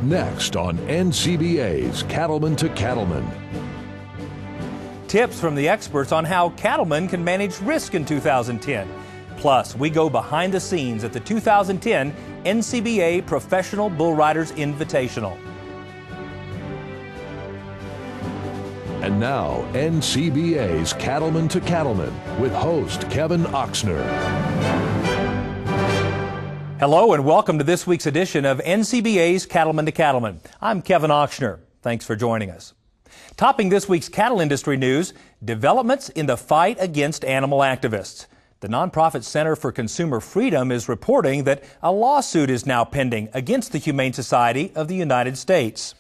Next on NCBA's Cattleman to Cattleman. Tips from the experts on how cattlemen can manage risk in 2010. Plus, we go behind the scenes at the 2010 NCBA Professional Bull Riders Invitational. And now, NCBA's Cattleman to Cattleman with host Kevin Oxner. Hello and welcome to this week's edition of NCBA's Cattleman to Cattleman. I'm Kevin Oxner. Thanks for joining us. Topping this week's cattle industry news, developments in the fight against animal activists. The nonprofit Center for Consumer Freedom is reporting that a lawsuit is now pending against the Humane Society of the United States.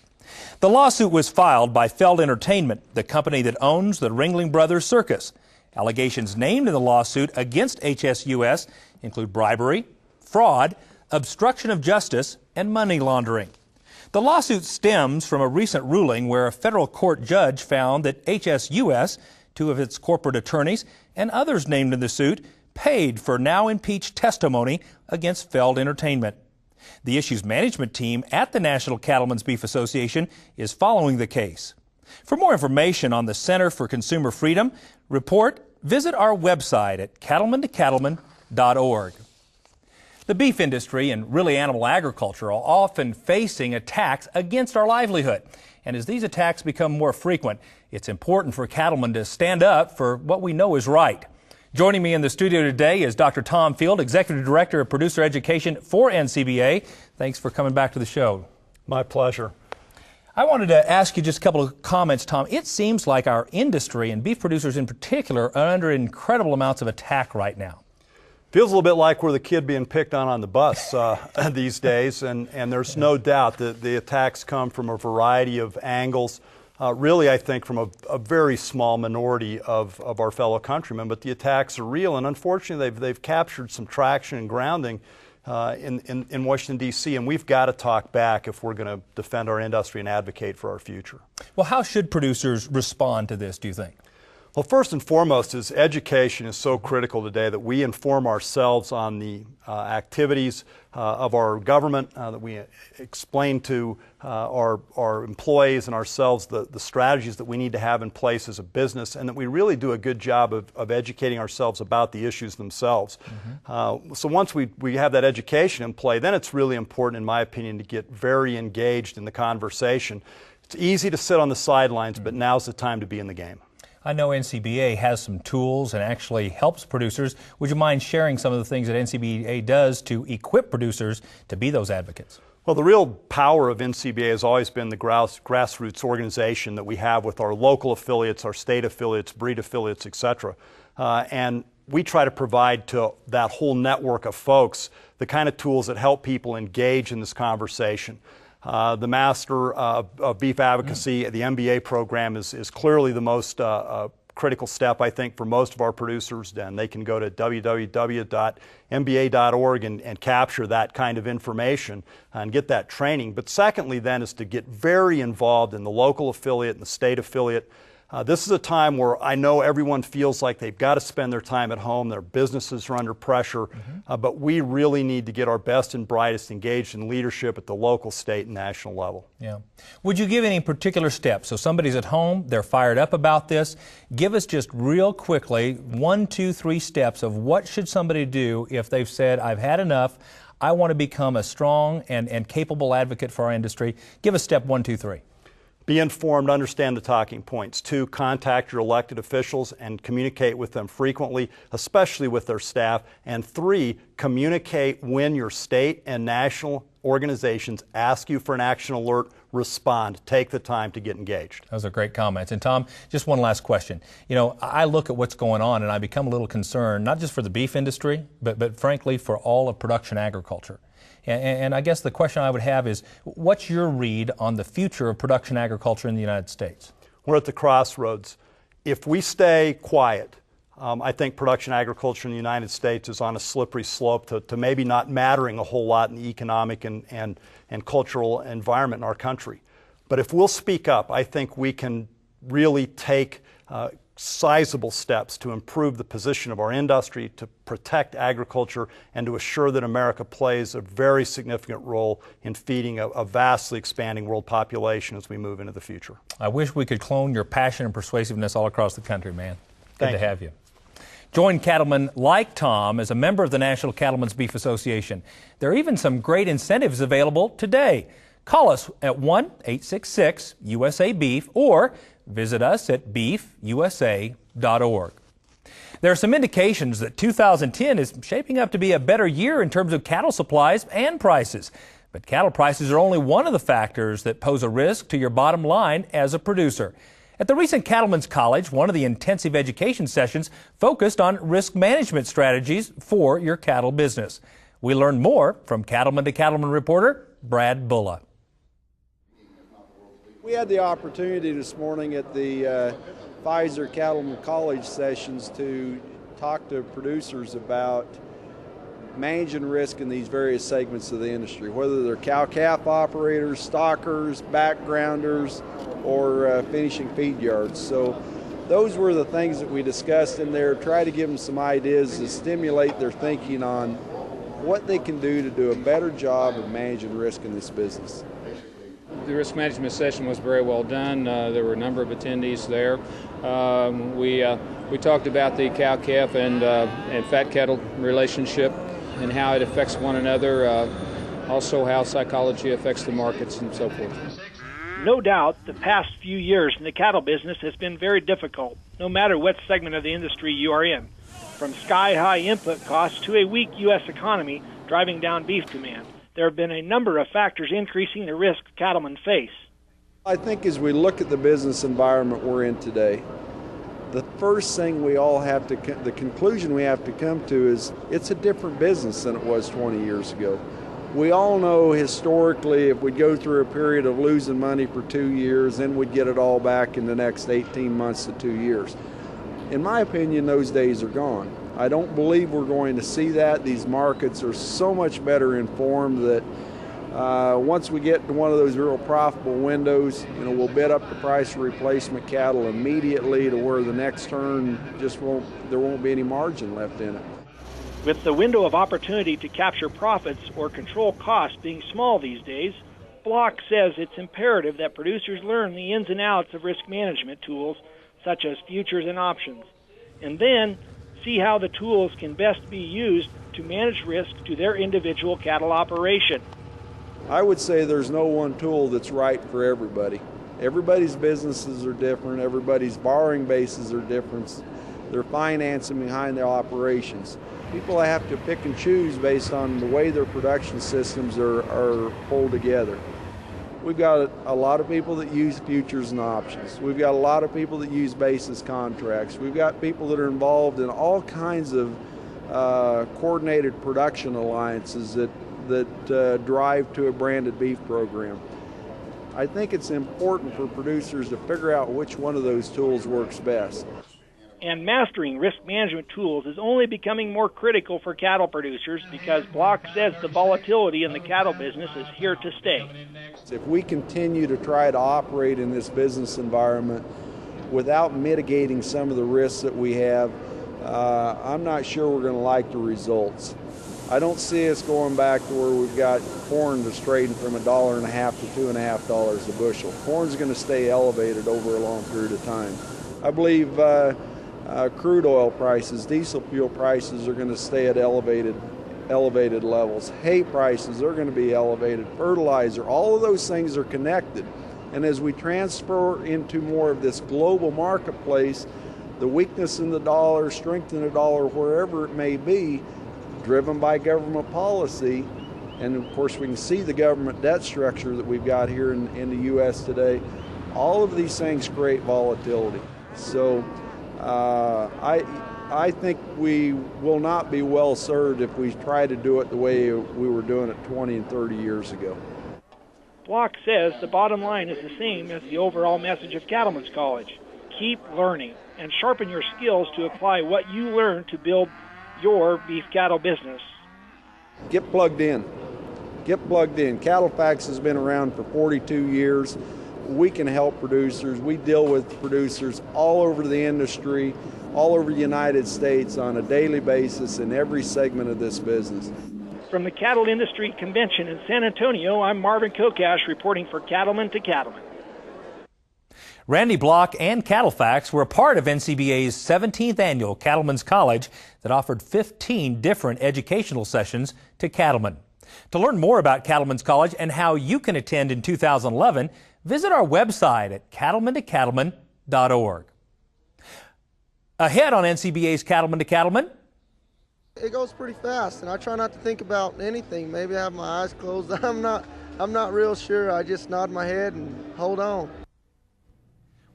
The lawsuit was filed by Feld Entertainment, the company that owns the Ringling Brothers Circus. Allegations named in the lawsuit against HSUS include bribery, fraud, obstruction of justice, and money laundering. The lawsuit stems from a recent ruling where a federal court judge found that HSUS, two of its corporate attorneys, and others named in the suit paid for now impeached testimony against Feld Entertainment. The issue's management team at the National Cattlemen's Beef Association is following the case. For more information on the Center for Consumer Freedom report, visit our website at cattlemantocattleman.org. The beef industry and really animal agriculture are often facing attacks against our livelihood. And as these attacks become more frequent, it's important for cattlemen to stand up for what we know is right. Joining me in the studio today is Dr. Tom Field, Executive Director of Producer Education for NCBA. Thanks for coming back to the show. My pleasure. I wanted to ask you just a couple of comments, Tom. It seems like our industry, and beef producers in particular, are under incredible amounts of attack right now. Feels a little bit like we're the kid being picked on the bus these days, and there's no doubt that the attacks come from a variety of angles. Really, I think from a very small minority of our fellow countrymen, but the attacks are real, and unfortunately they've captured some traction and grounding in Washington, D.C., and we've got to talk back if we're going to defend our industry and advocate for our future. Well, how should producers respond to this, do you think? Well, first and foremost is education is so critical today that we inform ourselves on the activities of our government, that we explain to our employees and ourselves the strategies that we need to have in place as a business, and that we really do a good job of educating ourselves about the issues themselves. So once we have that education in play, then it's really important, in my opinion, to get very engaged in the conversation. It's easy to sit on the sidelines, but now's the time to be in the game. I know NCBA has some tools and actually helps producers. Would you mind sharing some of the things that NCBA does to equip producers to be those advocates? Well, the real power of NCBA has always been the grassroots organization that we have with our local affiliates, our state affiliates, breed affiliates, etc. And we try to provide to that whole network of folks the kind of tools that help people engage in this conversation. The Master of Beef Advocacy, the MBA program is clearly the most critical step, I think, for most of our producers. And they can go to www.mba.org and capture that kind of information and get that training. But secondly, then, is to get very involved in the local affiliate and the state affiliate. This is a time where I know everyone feels like they've got to spend their time at home, their businesses are under pressure, but we really need to get our best and brightest engaged in leadership at the local, state, and national level. Yeah. Would you give any particular steps? So somebody's at home, they're fired up about this. Give us just real quickly 1, 2, 3 steps of what should somebody do if they've said, I've had enough, I want to become a strong and capable advocate for our industry. Give us step 1, 2, 3. Be informed, understand the talking points. 2, contact your elected officials and communicate with them frequently, especially with their staff. And 3, communicate when your state and national organizations ask you for an action alert, respond. Take the time to get engaged. Those are great comments. And Tom, just one last question. You know, I look at what's going on and I become a little concerned, not just for the beef industry, but frankly for all of production agriculture. And I guess the question I would have is, what's your read on the future of production agriculture in the United States? We're at the crossroads. If we stay quiet, I think production agriculture in the United States is on a slippery slope to maybe not mattering a whole lot in the economic and cultural environment in our country. But if we'll speak up, I think we can really take sizable steps to improve the position of our industry, to protect agriculture, and to assure that America plays a very significant role in feeding a vastly expanding world population as we move into the future. I wish we could clone your passion and persuasiveness all across the country, man. Good to have you. Join cattlemen like Tom as a member of the National Cattlemen's Beef Association. There are even some great incentives available today. Call us at 1-866-USA-BEEF or visit us at beefusa.org. There are some indications that 2010 is shaping up to be a better year in terms of cattle supplies and prices. But cattle prices are only one of the factors that pose a risk to your bottom line as a producer. At the recent Cattlemen's College, one of the intensive education sessions focused on risk management strategies for your cattle business. We learned more from Cattleman to Cattleman reporter Brad Bulla. We had the opportunity this morning at the Pfizer Cattleman College sessions to talk to producers about managing risk in these various segments of the industry, whether they're cow-calf operators, stockers, backgrounders, or finishing feed yards. So those were the things that we discussed in there, try to give them some ideas to stimulate their thinking on what they can do to do a better job of managing risk in this business. The risk management session was very well done. There were a number of attendees there. We talked about the cow-calf and fat cattle relationship and how it affects one another, also how psychology affects the markets and so forth. No doubt the past few years in the cattle business has been very difficult, no matter what segment of the industry you are in. From sky-high input costs to a weak U.S. economy driving down beef demand, there have been a number of factors increasing the risk cattlemen face. I think as we look at the business environment we're in today, the first thing we all have to, the conclusion we have to come to is it's a different business than it was 20 years ago. We all know historically if we go through a period of losing money for 2 years, then we'd get it all back in the next 18 months to 2 years. In my opinion, those days are gone. I don't believe we're going to see that. These markets are so much better informed that once we get to one of those real profitable windows, we'll bid up the price of replacement cattle immediately to where the next turn there won't be any margin left in it. With the window of opportunity to capture profits or control costs being small these days, Block says it's imperative that producers learn the ins and outs of risk management tools such as futures and options, and then see how the tools can best be used to manage risk to their individual cattle operation. I would say there's no one tool that's right for everybody. Everybody's businesses are different, everybody's borrowing bases are different, their financing behind their operations. People have to pick and choose based on the way their production systems are pulled together. We've got a lot of people that use futures and options. We've got a lot of people that use basis contracts. We've got people that are involved in all kinds of coordinated production alliances that drive to a branded beef program. I think it's important for producers to figure out which one of those tools works best. And mastering risk management tools is only becoming more critical for cattle producers because Block says the volatility in the cattle business is here to stay. If we continue to try to operate in this business environment without mitigating some of the risks that we have, I'm not sure we're going to like the results. I don't see us going back to where we've got corn that's trading from $1.50 to $2.50 a bushel. Corn's going to stay elevated over a long period of time. I believe crude oil prices, diesel fuel prices are going to stay at elevated levels. Hay prices are going to be elevated. Fertilizer, all of those things are connected. And as we transfer into more of this global marketplace, the weakness in the dollar, strength in the dollar, wherever it may be, driven by government policy, and of course we can see the government debt structure that we've got here in the U.S. today, all of these things create volatility. So I think we will not be well served if we try to do it the way we were doing it 20 and 30 years ago. Block says the bottom line is the same as the overall message of Cattlemen's College. Keep learning and sharpen your skills to apply what you learn to build your beef cattle business. Get plugged in. Get plugged in. CattleFax has been around for 42 years. we can help producers. We deal with producers all over the industry, all over the United States on a daily basis in every segment of this business. From the Cattle Industry Convention in San Antonio, I'm Marvin Kokash reporting for Cattleman to Cattleman. Randy Block and CattleFax were a part of NCBA's 17th annual Cattlemen's College that offered 15 different educational sessions to cattlemen. To learn more about Cattlemen's College and how you can attend in 2011, visit our website at cattlemantocattleman.org. Ahead on NCBA's Cattleman to Cattleman. It goes pretty fast, and I try not to think about anything. Maybe I have my eyes closed. I'm not real sure. I just nod my head and hold on.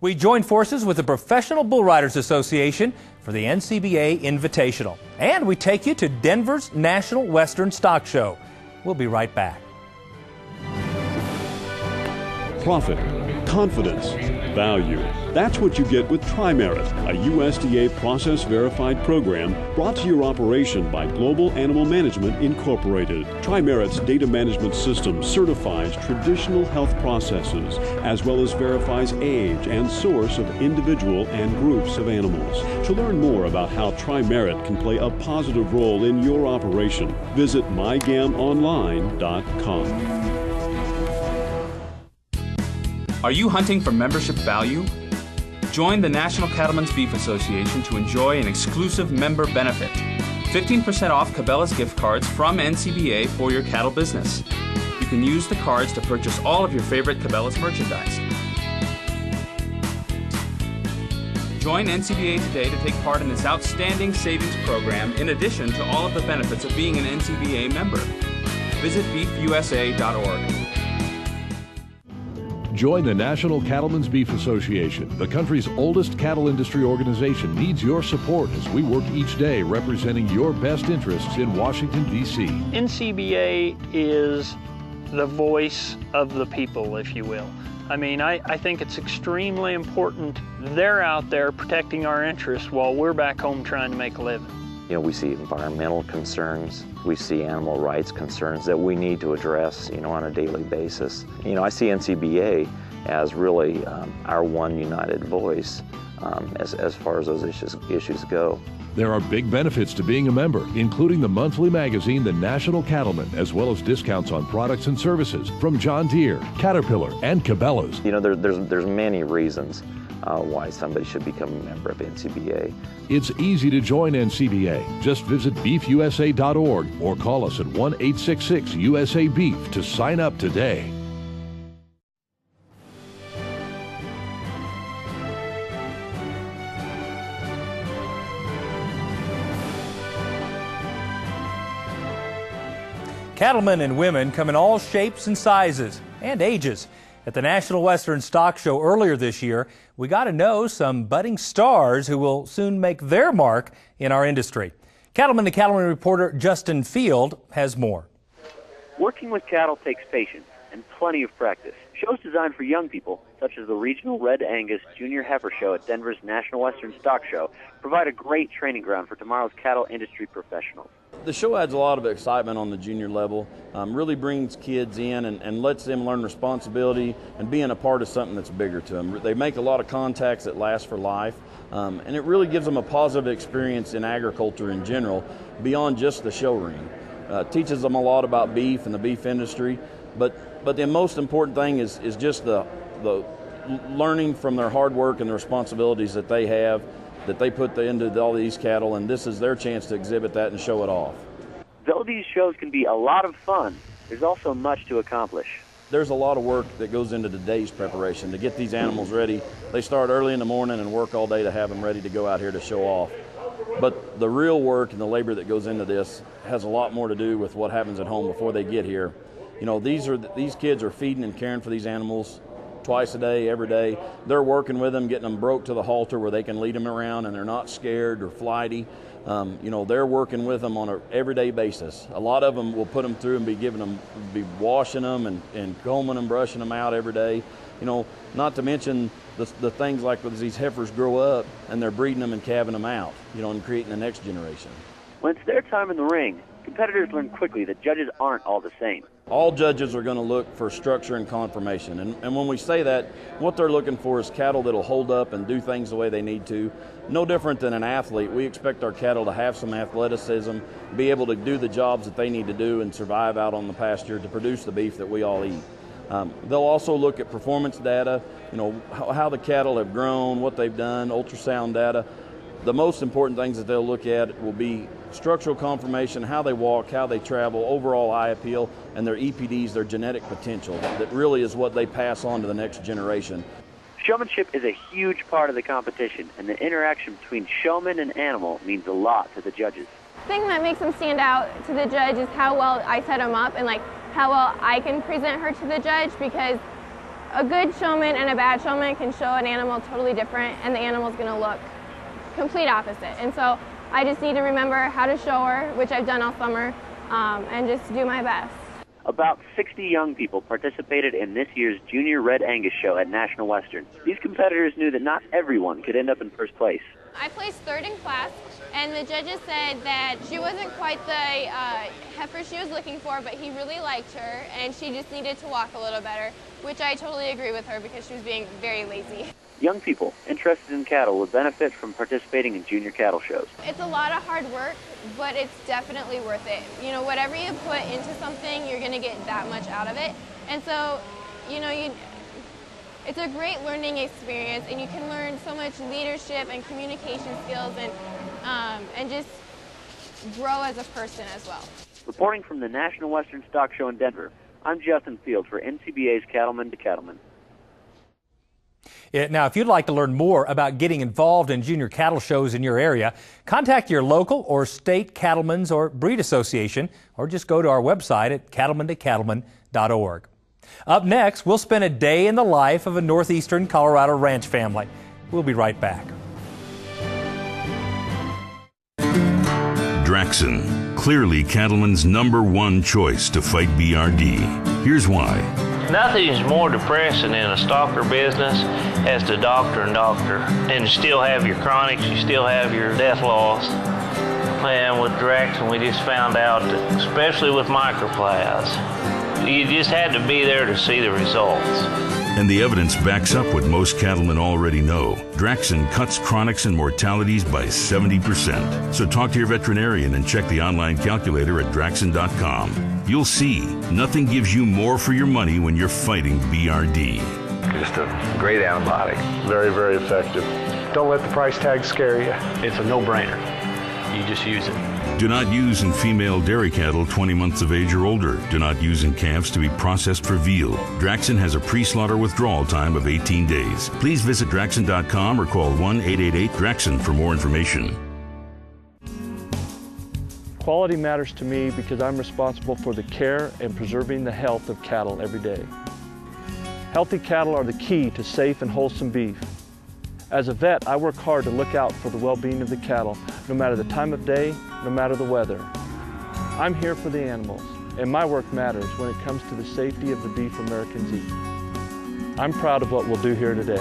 We join forces with the Professional Bull Riders Association for the NCBA Invitational. And we take you to Denver's National Western Stock Show. We'll be right back. Profit, confidence, value. That's what you get with Tri-Merit, a USDA process-verified program brought to your operation by Global Animal Management Incorporated. Tri-Merit's data management system certifies traditional health processes as well as verifies age and source of individual and groups of animals. To learn more about how Tri-Merit can play a positive role in your operation, visit mygamonline.com. Are you hunting for membership value? Join the National Cattlemen's Beef Association to enjoy an exclusive member benefit. 15% off Cabela's gift cards from NCBA for your cattle business. You can use the cards to purchase all of your favorite Cabela's merchandise. Join NCBA today to take part in this outstanding savings program in addition to all of the benefits of being an NCBA member. Visit beefusa.org. Join the National Cattlemen's Beef Association. The country's oldest cattle industry organization needs your support as we work each day representing your best interests in Washington, D.C. NCBA is the voice of the people, if you will. I mean, I think it's extremely important they're out there protecting our interests while we're back home trying to make a living. You know, we see environmental concerns, we see animal rights concerns that we need to address, on a daily basis. I see NCBA as really our one united voice as far as those issues go. There are big benefits to being a member, including the monthly magazine, The National Cattleman, as well as discounts on products and services from John Deere, Caterpillar, and Cabela's. There's many reasons why somebody should become a member of NCBA. It's easy to join NCBA. Just visit beefusa.org or call us at 1-866-USA-BEEF to sign up today. Cattlemen and women come in all shapes and sizes and ages. At the National Western Stock Show earlier this year, we got to know some budding stars who will soon make their mark in our industry. Cattleman to Cattleman reporter Justin Field has more. Working with cattle takes patience and plenty of practice. Shows designed for young people, such as the Regional Red Angus Junior Heifer Show at Denver's National Western Stock Show, provide a great training ground for tomorrow's cattle industry professionals. The show adds a lot of excitement on the junior level, really brings kids in and lets them learn responsibility and being a part of something that's bigger to them. They make a lot of contacts that last for life, and it really gives them a positive experience in agriculture in general, beyond just the show ring. Teaches them a lot about beef and the beef industry, but the most important thing is just the learning from their hard work and the responsibilities that they have, that they put into all these cattle, and this is their chance to exhibit that and show it off. Though these shows can be a lot of fun, there's also much to accomplish. There's a lot of work that goes into the day's preparation to get these animals ready. They start early in the morning and work all day to have them ready to go out here to show off. But the real work and the labor that goes into this has a lot more to do with what happens at home before they get here. These kids are feeding and caring for these animals twice a day, every day. They're working with them, getting them broke to the halter where they can lead them around and they're not scared or flighty. They're working with them on an everyday basis. A lot of them will put them through and be washing them and combing and brushing them out every day. Not to mention the things like as these heifers grow up and they're breeding them and calving them out, and creating the next generation. When it's their time in the ring, competitors learned quickly that judges aren't all the same. All judges are going to look for structure and conformation. And when we say that, what they're looking for is cattle that'll hold up and do things the way they need to. No different than an athlete. We expect our cattle to have some athleticism, be able to do the jobs that they need to do and survive out on the pasture to produce the beef that we all eat. They'll also look at performance data, how the cattle have grown, what they've done, ultrasound data. The most important things that they'll look at will be structural conformation, how they walk, how they travel, overall eye appeal, and their EPDs, their genetic potential. That really is what they pass on to the next generation. Showmanship is a huge part of the competition, and the interaction between showman and animal means a lot to the judges. The thing that makes them stand out to the judge is how well I set them up and how well I can present her to the judge, because a good showman and a bad showman can show an animal totally different, and the animal's going to look complete opposite. And so I just need to remember how to show her, which I've done all summer, and just do my best. About 60 young people participated in this year's Junior Red Angus show at National Western. These competitors knew that not everyone could end up in first place. I placed third in class, and the judges said that she wasn't quite the heifer she was looking for, but he really liked her, and she just needed to walk a little better, which I totally agree with her because she was being very lazy. Young people interested in cattle would benefit from participating in junior cattle shows. It's a lot of hard work, but it's definitely worth it. Whatever you put into something, you're going to get that much out of it. And so, it's a great learning experience, and you can learn so much leadership and communication skills and just grow as a person as well. Reporting from the National Western Stock Show in Denver, I'm Justin Fields for NCBA's Cattleman to Cattleman. Now, if you'd like to learn more about getting involved in junior cattle shows in your area, contact your local or state cattlemen's or breed association, or just go to our website at cattlemantocattleman.org. Up next, we'll spend a day in the life of a northeastern Colorado ranch family. We'll be right back. Draxxin, clearly cattlemen's #1 choice to fight BRD. Here's why. Nothing's more depressing in a stalker business as to doctor and doctor. And you still have your chronics, you still have your death loss. And with Draxxin, we just found out that, especially with microplasts, you just had to be there to see the results. And the evidence backs up what most cattlemen already know. Draxxin cuts chronics and mortalities by 70%. So talk to your veterinarian and check the online calculator at Draxxin.com. You'll see, nothing gives you more for your money when you're fighting BRD. Just a great antibiotic. Very, very effective. Don't let the price tag scare you. It's a no-brainer. You just use it. Do not use in female dairy cattle 20 months of age or older. Do not use in calves to be processed for veal. Draxxin has a pre-slaughter withdrawal time of 18 days. Please visit Draxxin.com or call 1-888-DRAXXIN for more information. Quality matters to me because I'm responsible for the care and preserving the health of cattle every day. Healthy cattle are the key to safe and wholesome beef. As a vet, I work hard to look out for the well-being of the cattle, no matter the time of day, no matter the weather. I'm here for the animals, and my work matters when it comes to the safety of the beef Americans eat. I'm proud of what we'll do here today.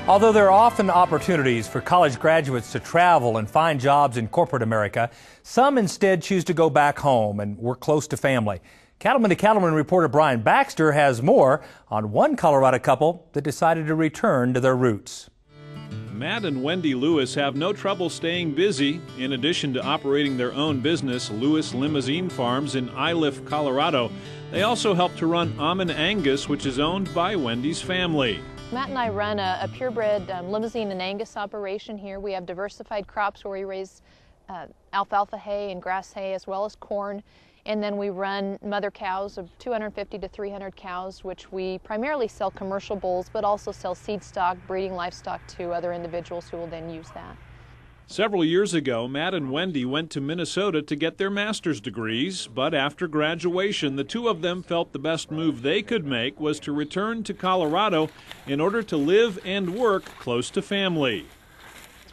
Although there are often opportunities for college graduates to travel and find jobs in corporate America, some instead choose to go back home and work close to family. Cattleman to Cattleman reporter Brian Baxter has more on one Colorado couple that decided to return to their roots. Matt and Wendy Lewis have no trouble staying busy. In addition to operating their own business, Lewis Limousine Farms in Iliff, Colorado, they also help to run Almond Angus, which is owned by Wendy's family. Matt and I run a purebred limousine and Angus operation here. We have diversified crops where we raise alfalfa hay and grass hay as well as corn. And then we run mother cows of 250 to 300 cows, which we primarily sell commercial bulls, but also sell seed stock, breeding livestock to other individuals who will then use that. Several years ago, Matt and Wendy went to Minnesota to get their master's degrees, but after graduation, the two of them felt the best move they could make was to return to Colorado in order to live and work close to family.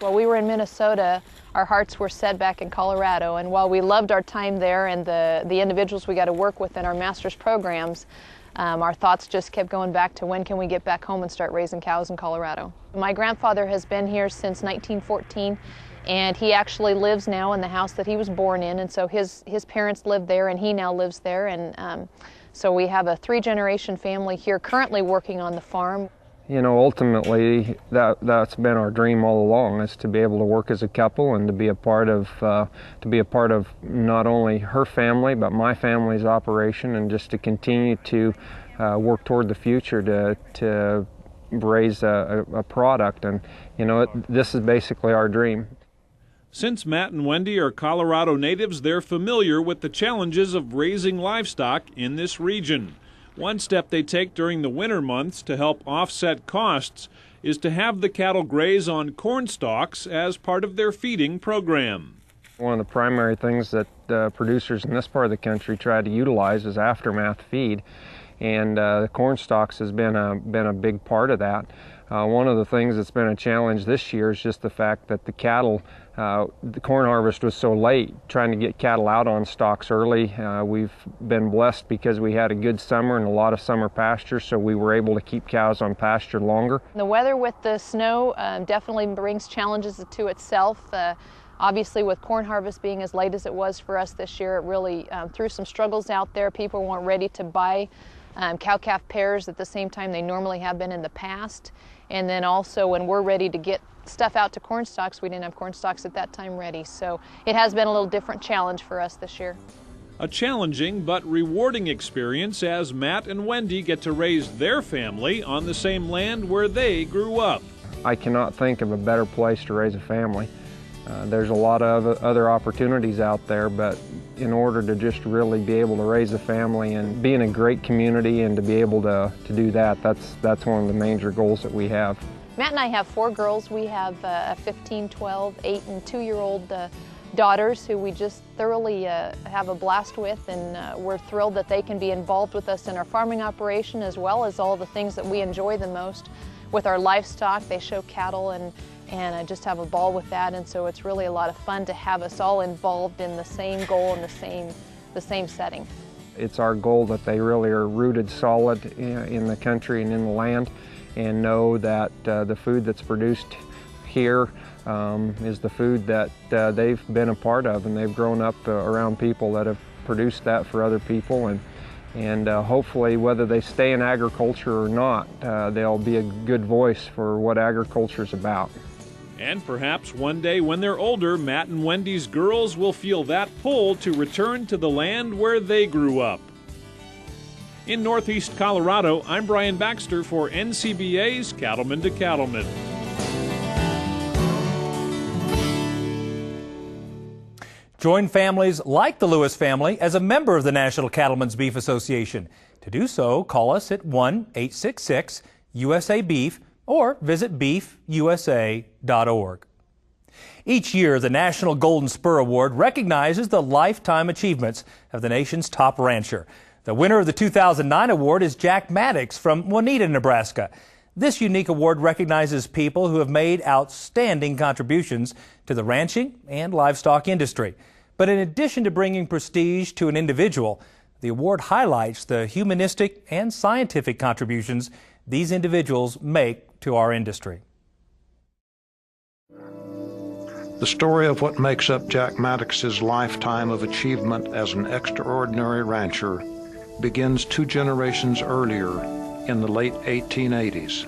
While we were in Minnesota, our hearts were set back in Colorado, and while we loved our time there and the individuals we got to work with in our master's programs, our thoughts just kept going back to when can we get back home and start raising cows in Colorado. My grandfather has been here since 1914, and he actually lives now in the house that he was born in, and so his parents lived there and he now lives there, and so we have a 3-generation family here currently working on the farm. You know, ultimately, that's been our dream all along, is to be able to work as a couple and to be a part of not only her family but my family's operation, and just to continue to work toward the future to raise a product. And you know, this is basically our dream. Since Matt and Wendy are Colorado natives, they're familiar with the challenges of raising livestock in this region. One step they take during the winter months to help offset costs is to have the cattle graze on corn stalks as part of their feeding program. One of the primary things that producers in this part of the country try to utilize is aftermath feed, and the corn stalks has been a big part of that. One of the things that's been a challenge this year is just the fact that the cattle, the corn harvest was so late, trying to get cattle out on stalks early. We've been blessed because we had a good summer and a lot of summer pasture, so we were able to keep cows on pasture longer. The weather with the snow definitely brings challenges to itself. Obviously, with corn harvest being as late as it was for us this year, it really threw some struggles out there. People weren't ready to buy cow-calf pairs at the same time they normally have been in the past. And then also when we're ready to get stuff out to corn stalks, we didn't have corn stalks at that time ready. So it has been a little different challenge for us this year. A challenging but rewarding experience as Matt and Wendy get to raise their family on the same land where they grew up. I cannot think of a better place to raise a family. There's a lot of other opportunities out there, but in order to just really be able to raise a family and be in a great community and to be able to do that, that's one of the major goals that we have. Matt and I have 4 girls. We have a 15, 12, 8, and 2-year-old daughters who we just thoroughly have a blast with, and we're thrilled that they can be involved with us in our farming operation as well as all the things that we enjoy the most with our livestock. They show cattle and just have a ball with that, and so it's really a lot of fun to have us all involved in the same goal and the same setting. It's our goal that they really are rooted solid in the country and in the land, and know that the food that's produced here is the food that they've been a part of, and they've grown up around people that have produced that for other people, and hopefully, whether they stay in agriculture or not, they'll be a good voice for what agriculture is about. And perhaps one day when they're older, Matt and Wendy's girls will feel that pull to return to the land where they grew up. In Northeast Colorado, I'm Brian Baxter for NCBA's Cattleman to Cattleman. Join families like the Lewis family as a member of the National Cattlemen's Beef Association. To do so, call us at 1-866-USA-BEEF or visit beefusa.org. Each year, the National Golden Spur Award recognizes the lifetime achievements of the nation's top rancher. The winner of the 2009 award is Jack Maddox from Waneta, Nebraska. This unique award recognizes people who have made outstanding contributions to the ranching and livestock industry. But in addition to bringing prestige to an individual, the award highlights the humanistic and scientific contributions these individuals make to our industry. The story of what makes up Jack Maddox's lifetime of achievement as an extraordinary rancher begins 2 generations earlier in the late 1880s.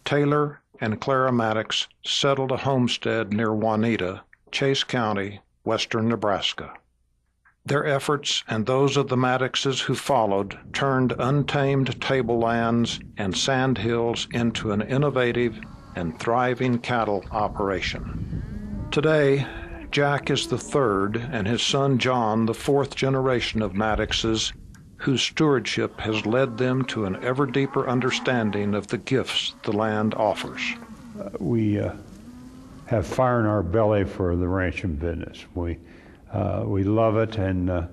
Taylor and Clara Maddox settled a homestead near Waneta, Chase County, western Nebraska. Their efforts and those of the Maddoxes who followed turned untamed tablelands and sand hills into an innovative and thriving cattle operation. Today, Jack is the 3rd and his son John the 4th generation of Maddoxes, whose stewardship has led them to an ever deeper understanding of the gifts the land offers. We have fire in our belly for the ranching business. We love it, and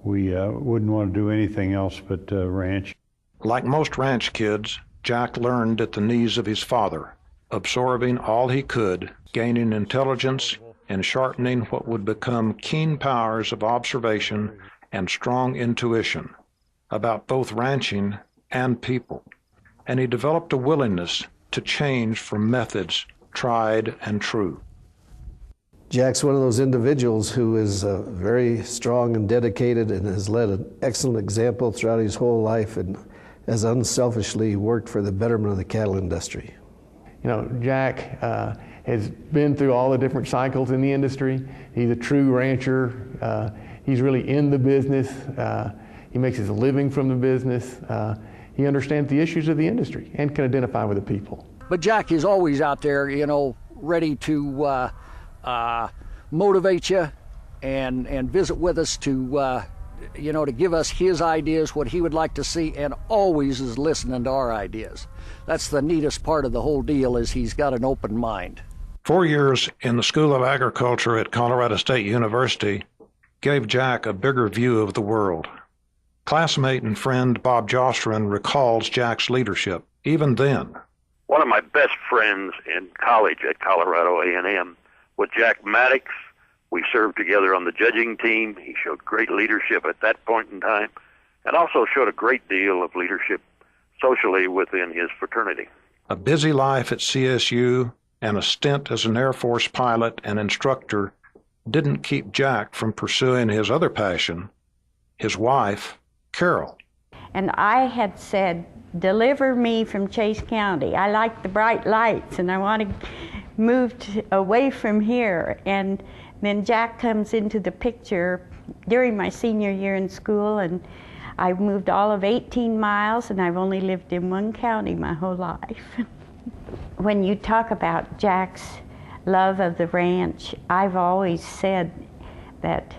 we wouldn't want to do anything else but ranch. Like most ranch kids, Jack learned at the knees of his father. absorbing all he could, gaining intelligence, and sharpening what would become keen powers of observation and strong intuition about both ranching and people. And he developed a willingness to change from methods tried and true. Jack's one of those individuals who is very strong and dedicated and has led an excellent example throughout his whole life and has unselfishly worked for the betterment of the cattle industry. You know, Jack has been through all the different cycles in the industry. He's a true rancher. He's really in the business. He makes his living from the business. He understands the issues of the industry and can identify with the people. But Jack is always out there, you know, ready to motivate you and visit with us to, you know, to give us his ideas, what he would like to see, and always is listening to our ideas. That's the neatest part of the whole deal, is he's got an open mind. 4 years in the School of Agriculture at Colorado State University gave Jack a bigger view of the world. Classmate and friend Bob Jostrin recalls Jack's leadership even then. One of my best friends in college at Colorado A&M was Jack Maddox. We served together on the judging team. He showed great leadership at that point in time, and also showed a great deal of leadership socially within his fraternity. A busy life at CSU and a stint as an Air Force pilot and instructor didn't keep Jack from pursuing his other passion, his wife, Carol. And I had said, deliver me from Chase County. I like the bright lights and I want to move away from here. And then Jack comes into the picture during my senior year in school, and I moved all of 18 miles, and I've only lived in one county my whole life. When you talk about Jack's love of the ranch, I've always said that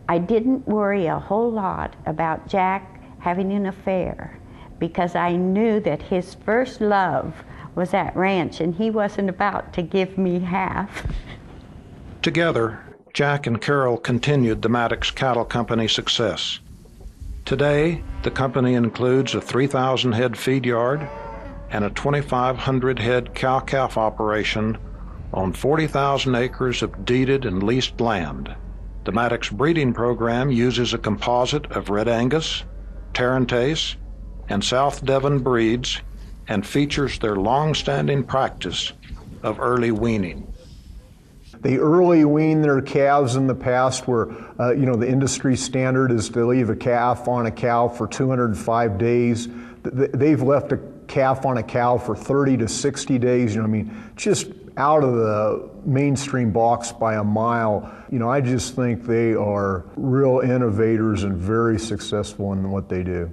I didn't worry a whole lot about Jack having an affair, because I knew that his first love was that ranch, and he wasn't about to give me half. Together, Jack and Carol continued the Maddox Cattle Company success. Today, the company includes a 3,000 head feed yard and a 2,500 head cow-calf operation on 40,000 acres of deeded and leased land. The Maddox breeding program uses a composite of Red Angus, Tarentaise, and South Devon breeds and features their long-standing practice of early weaning. They early wean their calves in the past where, you know, the industry standard is to leave a calf on a cow for 205 days. They've left a calf on a cow for 30 to 60 days, you know, I mean, just out of the mainstream box by a mile. You know, I just think they are real innovators and very successful in what they do.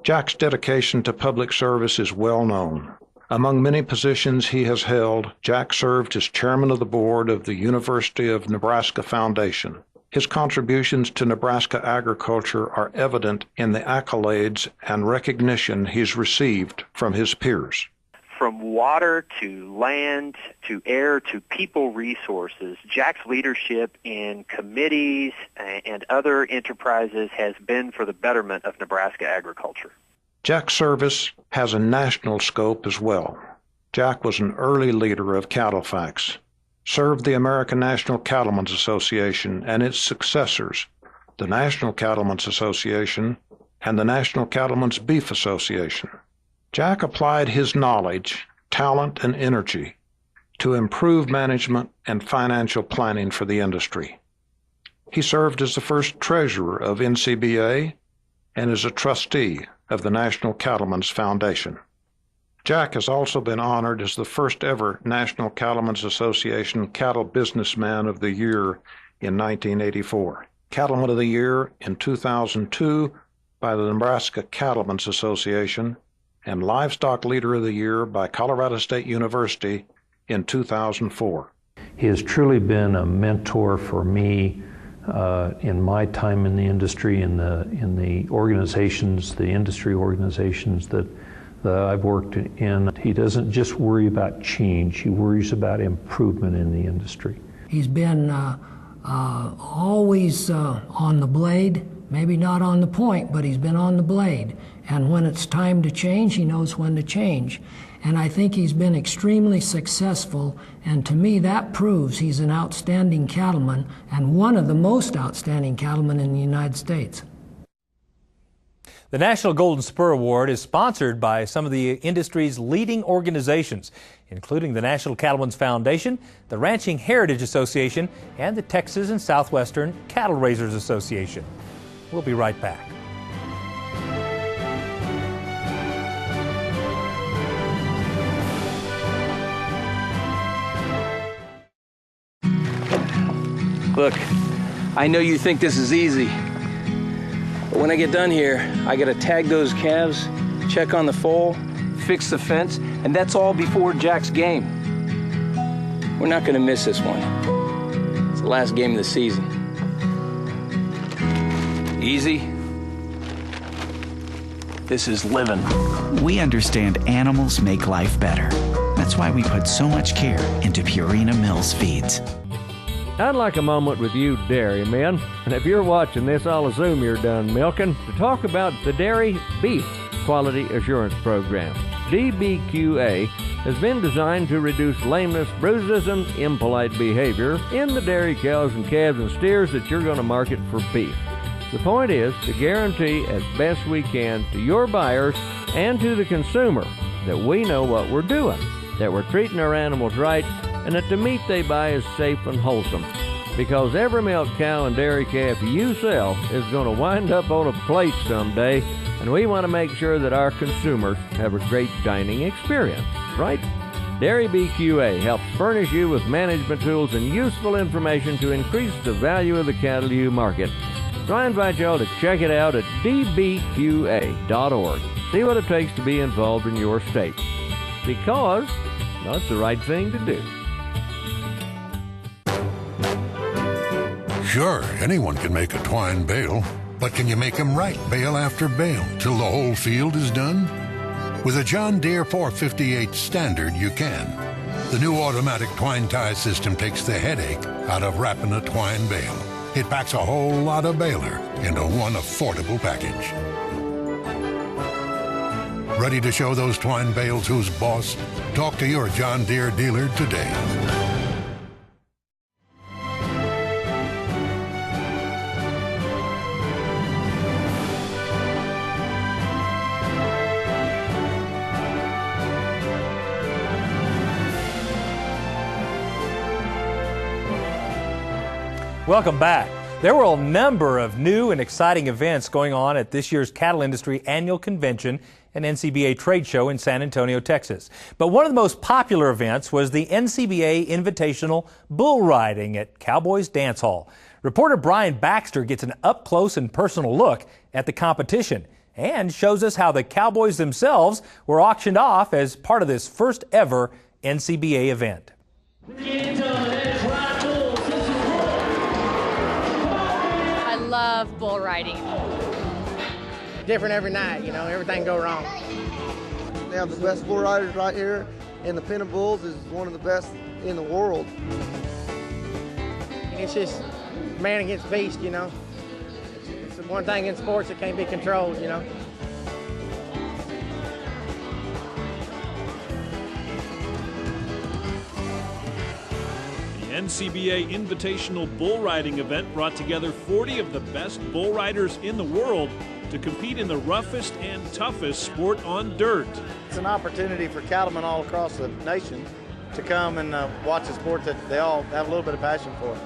Jack's dedication to public service is well known. Among many positions he has held, Jack served as chairman of the board of the University of Nebraska Foundation. His contributions to Nebraska agriculture are evident in the accolades and recognition he's received from his peers. From water to land to air to people resources, Jack's leadership in committees and other enterprises has been for the betterment of Nebraska agriculture. Jack's service has a national scope as well. Jack was an early leader of CattleFax, served the American National Cattlemen's Association and its successors, the National Cattlemen's Association and the National Cattlemen's Beef Association. Jack applied his knowledge, talent, and energy to improve management and financial planning for the industry. He served as the first treasurer of NCBA and as a trustee of the National Cattlemen's Foundation. Jack has also been honored as the first ever National Cattlemen's Association Cattle Businessman of the Year in 1984, Cattleman of the Year in 2002 by the Nebraska Cattlemen's Association, and Livestock Leader of the Year by Colorado State University in 2004. He has truly been a mentor for me in my time in the industry, in the organizations, the industry organizations that I've worked in. He doesn't just worry about change, he worries about improvement in the industry. He's been always on the blade, maybe not on the point, but he's been on the blade. And when it's time to change, he knows when to change. And I think he's been extremely successful, and to me that proves he's an outstanding cattleman and one of the most outstanding cattlemen in the United States. The National Golden Spur Award is sponsored by some of the industry's leading organizations, including the National Cattlemen's Foundation, the Ranching Heritage Association, and the Texas and Southwestern Cattle Raisers Association. We'll be right back. Look, I know you think this is easy, but when I get done here, I gotta tag those calves, check on the foal, fix the fence, and that's all before Jack's game. We're not gonna miss this one. It's the last game of the season. Easy? This is living. We understand animals make life better. That's why we put so much care into Purina Mills feeds. I'd like a moment with you dairymen, and if you're watching this, I'll assume you're done milking, to talk about the Dairy Beef Quality Assurance Program. DBQA has been designed to reduce lameness, bruises, and impolite behavior in the dairy cows and calves and steers that you're going to market for beef. The point is to guarantee as best we can to your buyers and to the consumer that we know what we're doing, that we're treating our animals right, and that the meat they buy is safe and wholesome. Because every milk cow and dairy calf you sell is going to wind up on a plate someday, and we want to make sure that our consumers have a great dining experience, right? Dairy BQA helps furnish you with management tools and useful information to increase the value of the cattle you market. So I invite y'all to check it out at dbqa.org. See what it takes to be involved in your state. Because, well, it's the right thing to do. Sure, anyone can make a twine bale, but can you make them right bale after bale till the whole field is done? With a John Deere 458 Standard, you can. The new automatic twine tie system takes the headache out of wrapping a twine bale. It packs a whole lot of baler into one affordable package. Ready to show those twine bales who's boss? Talk to your John Deere dealer today. Welcome back. There were a number of new and exciting events going on at this year's Cattle Industry Annual Convention and NCBA Trade Show in San Antonio, Texas. But one of the most popular events was the NCBA Invitational Bull Riding at Cowboys Dance Hall. Reporter Brian Baxter gets an up-close and personal look at the competition and shows us how the Cowboys themselves were auctioned off as part of this first ever NCBA event. I love bull riding. Different every night, you know, everything go wrong. They have the best bull riders right here, and the Pen of Bulls is one of the best in the world. It's just man against beast, you know. It's the one thing in sports that can't be controlled, you know. The NCBA Invitational Bull Riding event brought together 40 of the best bull riders in the world to compete in the roughest and toughest sport on dirt. It's an opportunity for cattlemen all across the nation to come and watch a sport that they all have a little bit of passion for.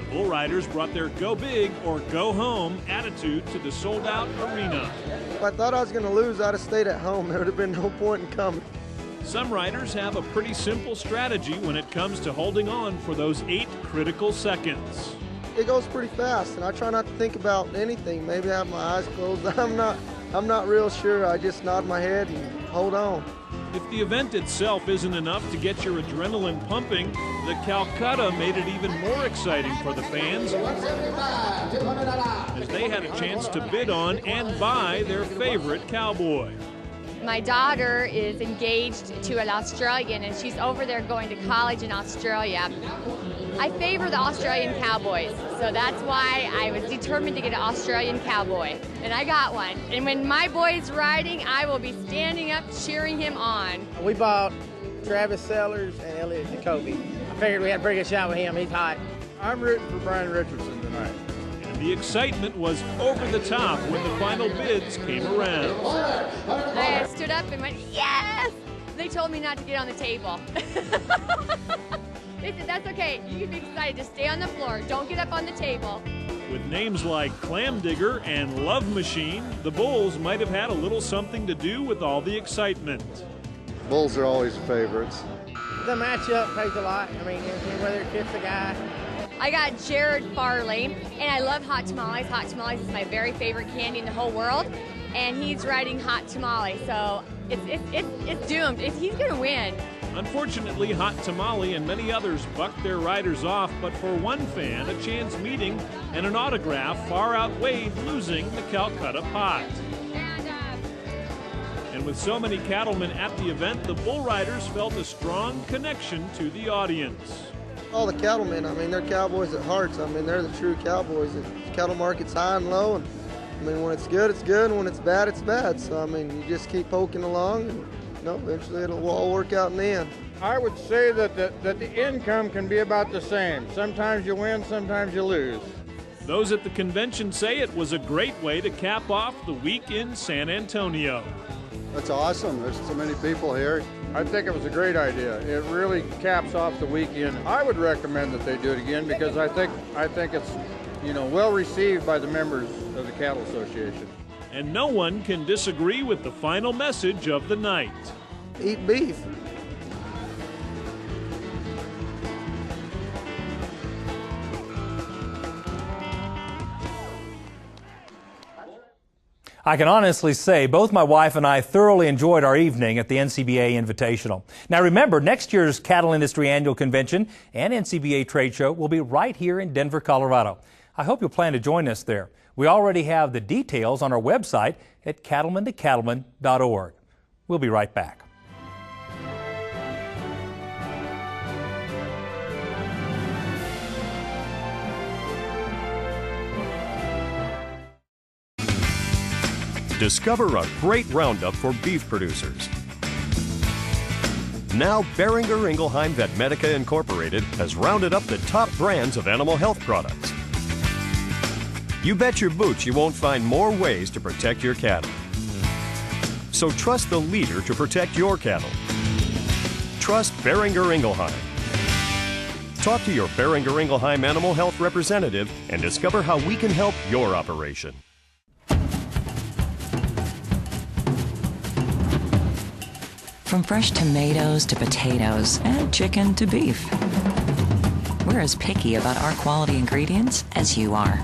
The bull riders brought their go big or go home attitude to the sold-out arena. If I thought I was going to lose, I'd have stayed at home. There would have been no point in coming. Some riders have a pretty simple strategy when it comes to holding on for those 8 critical seconds. It goes pretty fast, and I try not to think about anything. Maybe I have my eyes closed. I'm not real sure. I just nod my head and hold on. If the event itself isn't enough to get your adrenaline pumping, the Calcutta made it even more exciting for the fans as they had a chance to bid on and buy their favorite cowboy. My daughter is engaged to an Australian, and she's over there going to college in Australia. I favor the Australian cowboys, so that's why I was determined to get an Australian cowboy, and I got one. And when my boy's riding, I will be standing up cheering him on. We bought Travis Sellers and Elliot Jacoby. I figured we had a pretty good shot with him. He's hot. I'm rooting for Brian Richardson tonight. And the excitement was over the top when the final bids came around. I stood up and went, yes! They told me not to get on the table. They said, that's okay. You can be excited. Just stay on the floor. Don't get up on the table. With names like Clam Digger and Love Machine, the Bulls might have had a little something to do with all the excitement. Bulls are always favorites. The matchup pays a lot. I mean, whether it fits the guy. I got Jared Farley, and I love hot tamales. Hot tamales is my very favorite candy in the whole world, and he's riding hot tamale, so it's doomed. He's going to win. Unfortunately, Hot Tamale and many others bucked their riders off, but for one fan, a chance meeting and an autograph far outweighed losing the Calcutta Pot. And with so many cattlemen at the event, the bull riders felt a strong connection to the audience. All the cattlemen, I mean, they're cowboys at heart. I mean, they're the true cowboys. The cattle market's high and low, and I mean, when it's good, and when it's bad, it's bad. So, I mean, you just keep poking along, and eventually it'll all work out in the end. I would say that the income can be about the same. Sometimes you win, sometimes you lose. Those at the convention say it was a great way to cap off the week in San Antonio. That's awesome. There's so many people here. I think it was a great idea. It really caps off the weekend. I would recommend that they do it again because I think it's, well received by the members of the Cattle Association. And no one can disagree with the final message of the night. Eat beef. I can honestly say both my wife and I thoroughly enjoyed our evening at the NCBA Invitational. Now remember, next year's Cattle Industry Annual Convention and NCBA Trade Show will be right here in Denver, Colorado. I hope you'll plan to join us there. We already have the details on our website at cattlemantocattleman.org. We'll be right back. Discover a great roundup for beef producers. Now, Boehringer Ingelheim Vetmedica Incorporated has rounded up the top brands of animal health products. You bet your boots you won't find more ways to protect your cattle. So trust the leader to protect your cattle. Trust Boehringer Ingelheim. Talk to your Boehringer Ingelheim animal health representative and discover how we can help your operation. From fresh tomatoes to potatoes and chicken to beef, we're as picky about our quality ingredients as you are.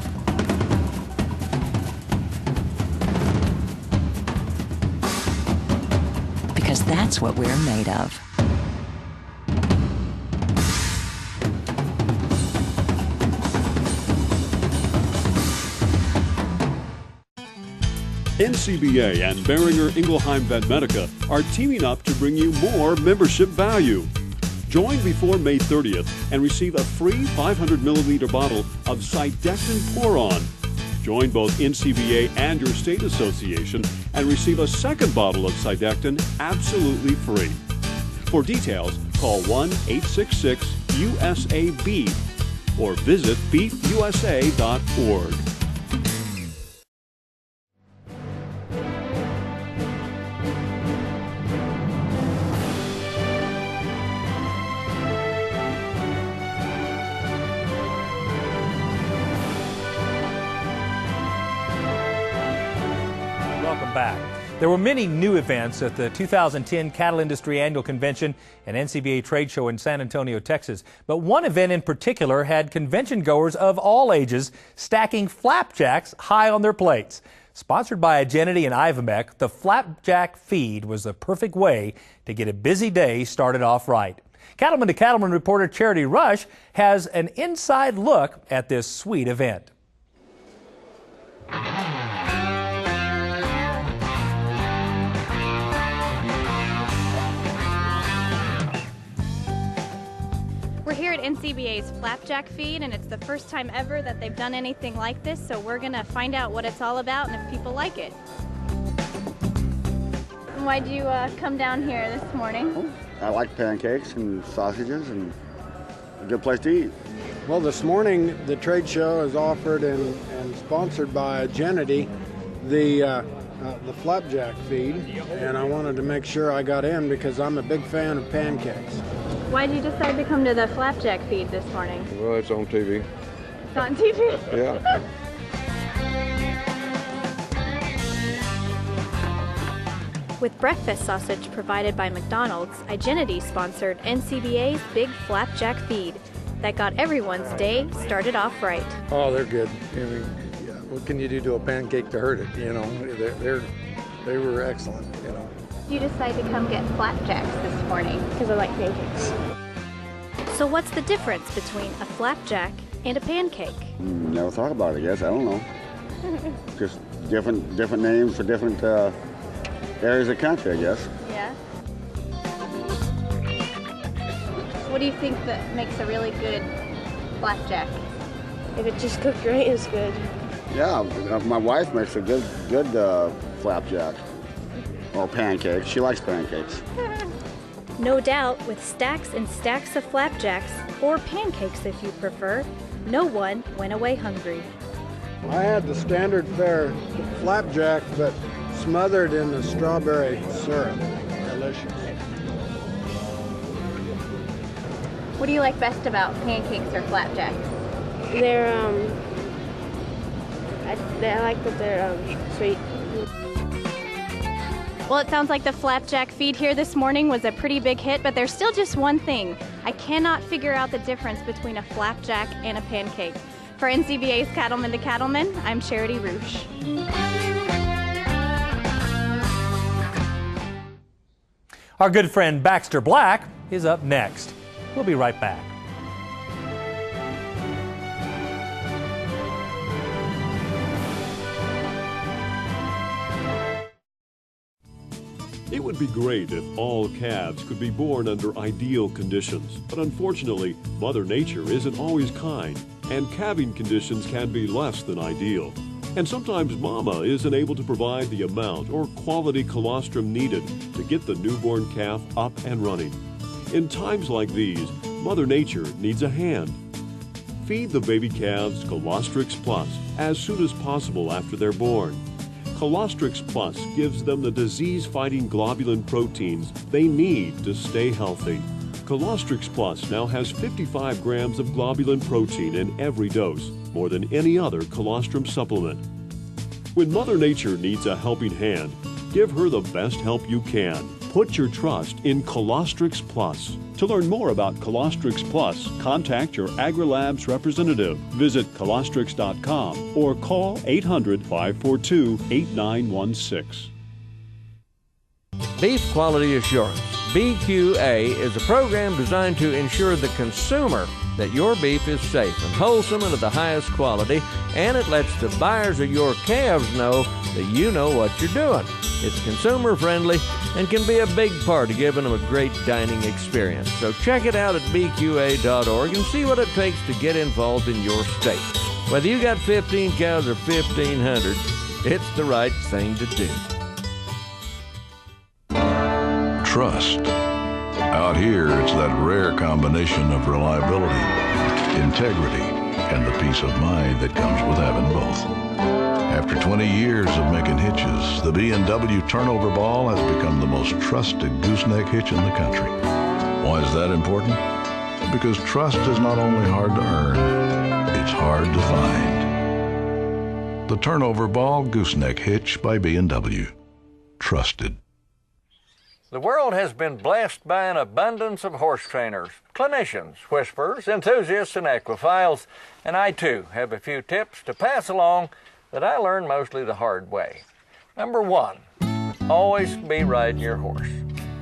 Because that's what we're made of. NCBA and Boehringer Ingelheim Vetmedica are teaming up to bring you more membership value. Join before May 30th and receive a free 500 milliliter bottle of Cydectin Pour-On. Join both NCBA and your state association and receive a second bottle of Cydectin absolutely free. For details, call 1-866-USA-BEEF or visit beefusa.org. Back. There were many new events at the 2010 Cattle Industry Annual Convention and NCBA Trade Show in San Antonio, Texas. But one event in particular had convention goers of all ages stacking flapjacks high on their plates. Sponsored by Agenity and Ivamec, the flapjack feed was the perfect way to get a busy day started off right. Cattleman to Cattleman reporter Charity Rush has an inside look at this sweet event. We're here at NCBA's flapjack feed, and it's the first time ever that they've done anything like this, so we're going to find out what it's all about and if people like it. Why'd you come down here this morning? I like pancakes and sausages and a good place to eat. Well, this morning the trade show is offered and sponsored by Genity, the flapjack feed, and I wanted to make sure I got in because I'm a big fan of pancakes. Why did you decide to come to the flapjack feed this morning? Well, it's on TV. It's on TV? Yeah. With breakfast sausage provided by McDonald's, Igenity sponsored NCBA's Big Flapjack Feed that got everyone's day started off right. Oh, they're good. I mean, yeah, what can you do to a pancake to hurt it? You know, they were excellent. You know. You decided to come get flapjacks this morning because I like pancakes. So what's the difference between a flapjack and a pancake? Never thought about it, I guess. I don't know. Just different names for different areas of the country, I guess. Yeah. What do you think that makes a really good flapjack? If it just cooked right, it's good. Yeah, my wife makes a good flapjack or pancakes. She likes pancakes. No doubt, with stacks and stacks of flapjacks, or pancakes if you prefer, no one went away hungry. I had the standard fare flapjack, but smothered in the strawberry syrup. Delicious. What do you like best about pancakes or flapjacks? I like that they're sweet. Well, it sounds like the flapjack feed here this morning was a pretty big hit, but there's still just one thing. I cannot figure out the difference between a flapjack and a pancake. For NCBA's Cattleman to Cattleman, I'm Charity Roosh. Our good friend Baxter Black is up next. We'll be right back. It would be great if all calves could be born under ideal conditions, but unfortunately, Mother Nature isn't always kind, and calving conditions can be less than ideal. And sometimes Mama isn't able to provide the amount or quality colostrum needed to get the newborn calf up and running. In times like these, Mother Nature needs a hand. Feed the baby calves Colostrix Plus as soon as possible after they're born. Colostrix Plus gives them the disease-fighting globulin proteins they need to stay healthy. Colostrix Plus now has 55 grams of globulin protein in every dose, more than any other colostrum supplement. When Mother Nature needs a helping hand, give her the best help you can. Put your trust in Colostrix Plus. To learn more about Colostrix Plus, contact your AgriLabs representative. Visit colostrix.com or call 800-542-8916. Beef Quality Assurance, BQA, is a program designed to ensure the consumer that your beef is safe and wholesome and of the highest quality, and it lets the buyers of your calves know that you know what you're doing. It's consumer friendly and can be a big part of giving them a great dining experience. So check it out at bqa.org and see what it takes to get involved in your state. Whether you got 15 cows or 1,500, it's the right thing to do. Trust. Out here, it's that rare combination of reliability, integrity, and the peace of mind that comes with having both. After 20 years of making hitches, the B&W Turnover Ball has become the most trusted gooseneck hitch in the country. Why is that important? Because trust is not only hard to earn, it's hard to find. The Turnover Ball Gooseneck Hitch by B&W. Trusted. The world has been blessed by an abundance of horse trainers, clinicians, whisperers, enthusiasts, and equiphiles, and I too have a few tips to pass along that I learned mostly the hard way. Number one, always be riding your horse.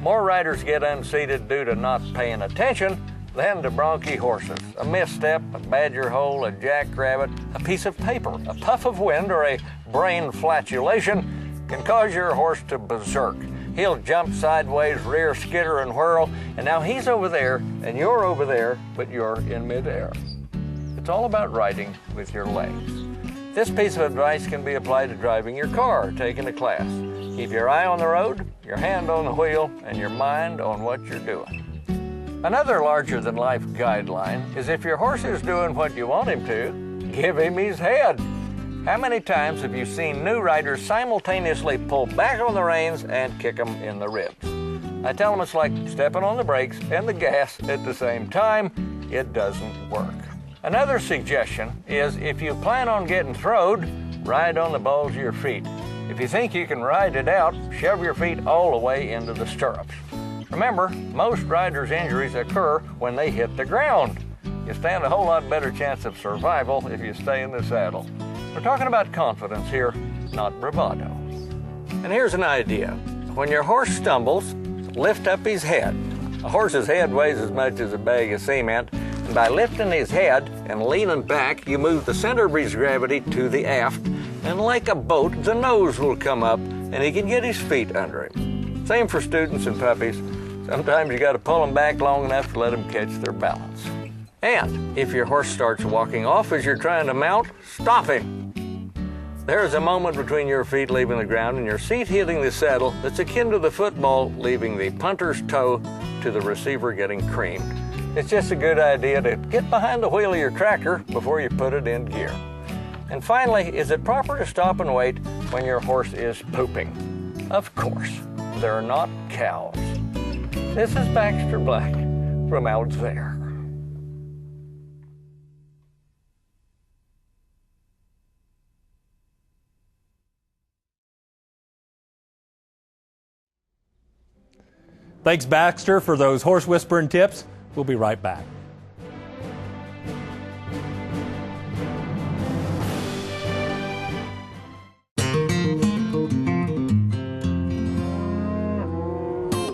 More riders get unseated due to not paying attention than to bronchi horses. A misstep, a badger hole, a jackrabbit, a piece of paper, a puff of wind, or a brain flatulation can cause your horse to berserk. He'll jump sideways, rear, skitter, and whirl, and now he's over there, and you're over there, but you're in midair. It's all about riding with your legs. This piece of advice can be applied to driving your car or taking a class. Keep your eye on the road, your hand on the wheel, and your mind on what you're doing. Another larger-than-life guideline is if your horse is doing what you want him to, give him his head. How many times have you seen new riders simultaneously pull back on the reins and kick them in the ribs? I tell them it's like stepping on the brakes and the gas at the same time. It doesn't work. Another suggestion is if you plan on getting throwed, ride on the balls of your feet. If you think you can ride it out, shove your feet all the way into the stirrups. Remember, most riders' injuries occur when they hit the ground. You stand a whole lot better chance of survival if you stay in the saddle. We're talking about confidence here, not bravado. And here's an idea. When your horse stumbles, lift up his head. A horse's head weighs as much as a bag of cement, and by lifting his head and leaning back, you move the center of his gravity to the aft, and like a boat, the nose will come up, and he can get his feet under him. Same for students and puppies. Sometimes you got to pull them back long enough to let them catch their balance. And if your horse starts walking off as you're trying to mount, stop him. There's a moment between your feet leaving the ground and your seat hitting the saddle that's akin to the football leaving the punter's toe to the receiver getting creamed. It's just a good idea to get behind the wheel of your tractor before you put it in gear. And finally, is it proper to stop and wait when your horse is pooping? Of course, they're not cows. This is Baxter Black from out there. Thanks, Baxter, for those horse whispering tips. We'll be right back.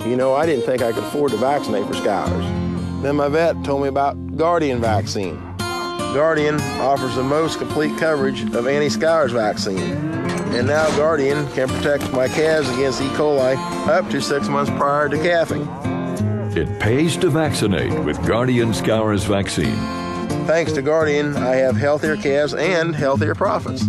You know, I didn't think I could afford to vaccinate for Skylar's. Then my vet told me about Guardian vaccine. Guardian offers the most complete coverage of anti-Skylar's vaccine. And now Guardian can protect my calves against E. coli up to 6 months prior to calving. It pays to vaccinate with Guardian Scour's vaccine. Thanks to Guardian, I have healthier calves and healthier profits.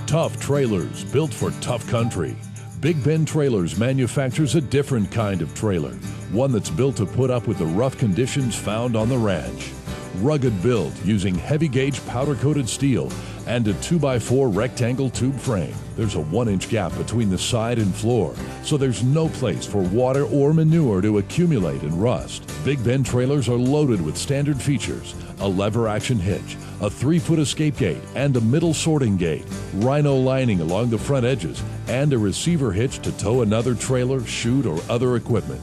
Tough trailers built for tough country. Big Ben Trailers manufactures a different kind of trailer, one that's built to put up with the rough conditions found on the ranch. Rugged build using heavy-gauge powder-coated steel and a 2x4 rectangle tube frame. There's a 1-inch gap between the side and floor, so there's no place for water or manure to accumulate and rust. Big Ben trailers are loaded with standard features: a lever-action hitch, a 3-foot escape gate, and a middle sorting gate, rhino lining along the front edges, and a receiver hitch to tow another trailer, chute, or other equipment.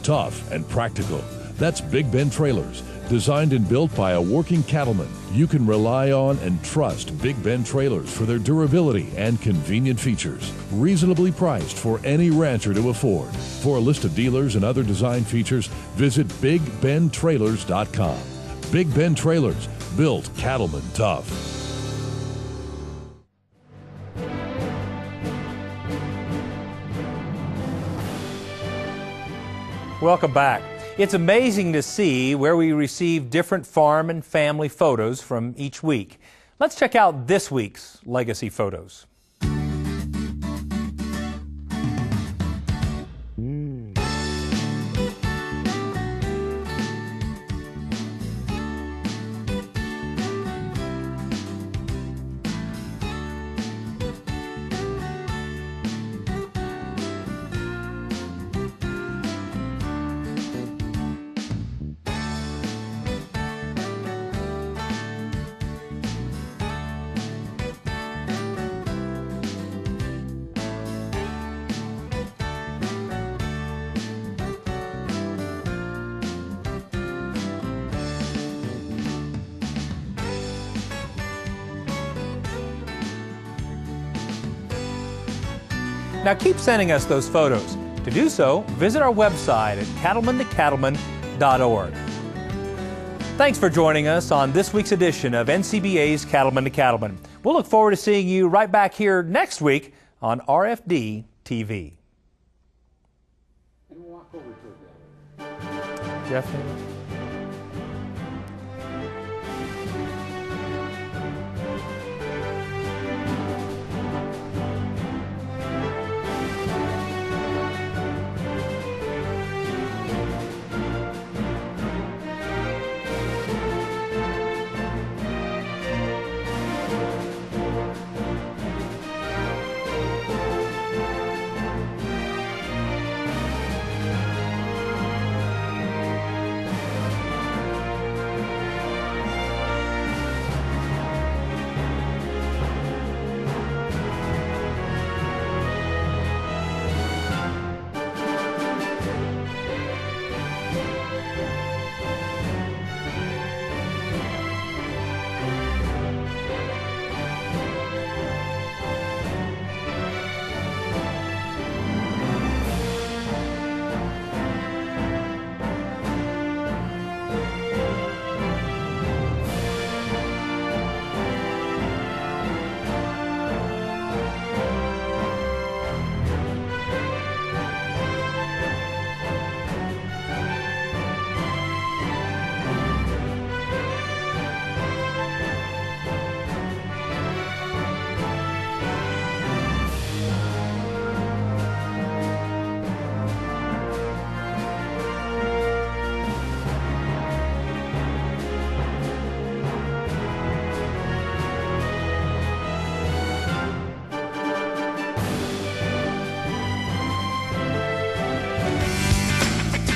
Tough and practical. That's Big Ben Trailers. Designed and built by a working cattleman, you can rely on and trust Big Ben Trailers for their durability and convenient features. Reasonably priced for any rancher to afford. For a list of dealers and other design features, visit BigBenTrailers.com. Big Ben Trailers, built cattlemen tough. Welcome back. It's amazing to see where we receive different farm and family photos from each week. Let's check out this week's legacy photos. Now keep sending us those photos. To do so, visit our website at cattlemantocattleman.org. Thanks for joining us on this week's edition of NCBA's Cattleman to Cattleman. We'll look forward to seeing you right back here next week on RFD TV. Jeff?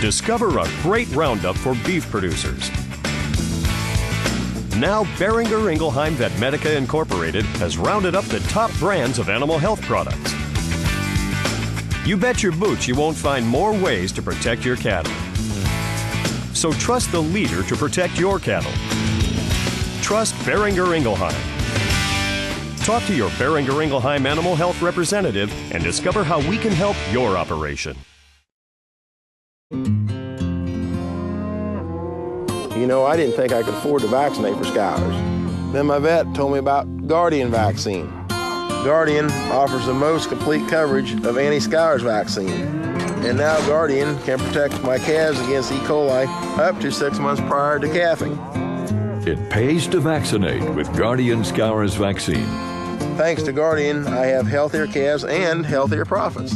Discover a great roundup for beef producers. Now, Beringer Ingelheim Vetmedica Incorporated has rounded up the top brands of animal health products. You bet your boots you won't find more ways to protect your cattle. So trust the leader to protect your cattle. Trust Beringer Ingelheim. Talk to your Beringer Ingelheim animal health representative and discover how we can help your operation. You know, I didn't think I could afford to vaccinate for scours. Then my vet told me about Guardian vaccine. Guardian offers the most complete coverage of anti-scours vaccine. And now Guardian can protect my calves against E. coli up to 6 months prior to calving. It pays to vaccinate with Guardian Scours vaccine. Thanks to Guardian, I have healthier calves and healthier profits.